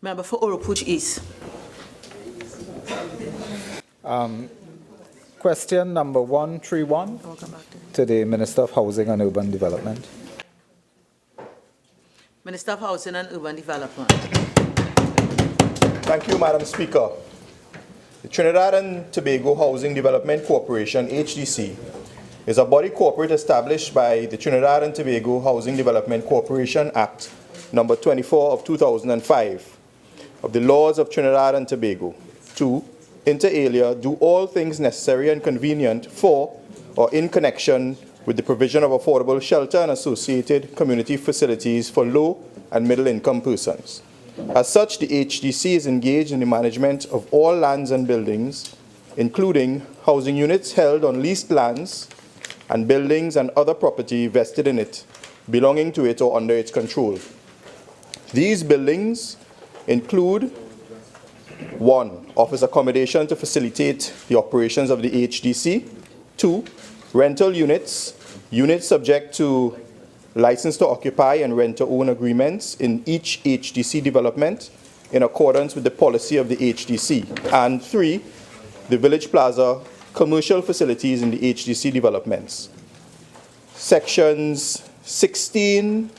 Member for Oropuch East. Question number 131 to the Minister of Housing and Urban Development. Minister of Housing and Urban Development. Thank you, Madam Speaker. The Trinidad and Tobago Housing Development Corporation, HDC, is a body corporate established by the Trinidad and Tobago Housing Development Corporation Act number 24 of 2005 of the laws of Trinidad and Tobago to, inter alia, do all things necessary and convenient for or in connection with the provision of affordable shelter and associated community facilities for low and middle income persons. As such, the HDC is engaged in the management of all lands and buildings, including housing units held on leased lands and buildings and other property vested in it, belonging to it or under its control. These buildings include 1. Office accommodation to facilitate the operations of the HDC. 2. Rental units, units subject to license to occupy and rent-to-own agreements in each HDC development in accordance with the policy of the HDC. And 3. The Village Plaza commercial facilities in the HDC developments. Sections 16(1),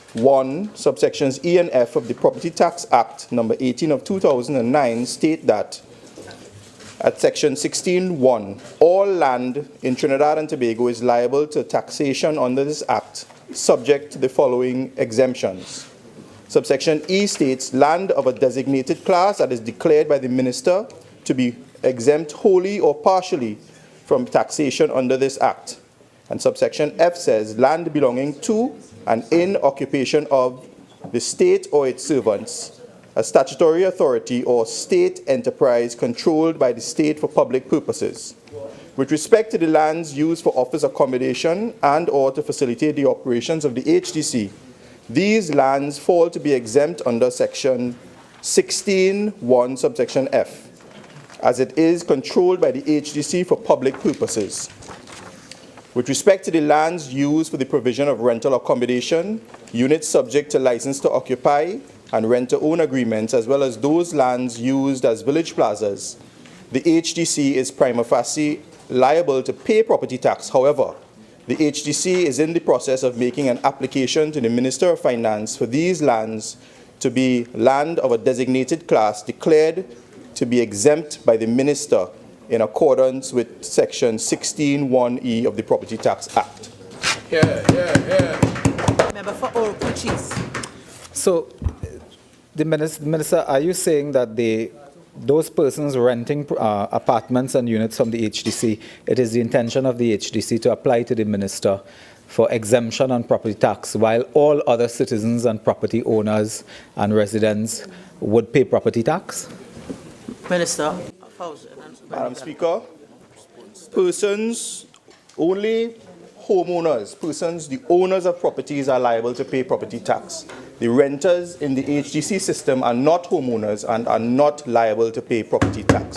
subsections E and F of the Property Tax Act number 18 of 2009 state that at section 16(1), all land in Trinidad and Tobago is liable to taxation under this act, subject to the following exemptions. Subsection E states land of a designated class that is declared by the minister to be exempt wholly or partially from taxation under this act. And subsection F says land belonging to and in occupation of the state or its servants, a statutory authority or state enterprise controlled by the state for public purposes. With respect to the lands used for office accommodation and or to facilitate the operations of the HDC, these lands fall to be exempt under section 16(1) subsection F, as it is controlled by the HDC for public purposes. With respect to the lands used for the provision of rental accommodation, units subject to license to occupy and rent-to-own agreements, as well as those lands used as village plazas, the HDC is prima facie liable to pay property tax. However, the HDC is in the process of making an application to the Minister of Finance for these lands to be land of a designated class declared to be exempt by the Minister in accordance with section 16(1)(e) of the Property Tax Act. Member for Oropuch East. So, the Minister, are you saying that those persons renting apartments and units from the HDC, it is the intention of the HDC to apply to the Minister for exemption on property tax, while all other citizens and property owners and residents would pay property tax? Minister of Housing and Urban Madam Development. Speaker, only homeowners, the owners of properties are liable to pay property tax. The renters in the HDC system are not homeowners and are not liable to pay property tax.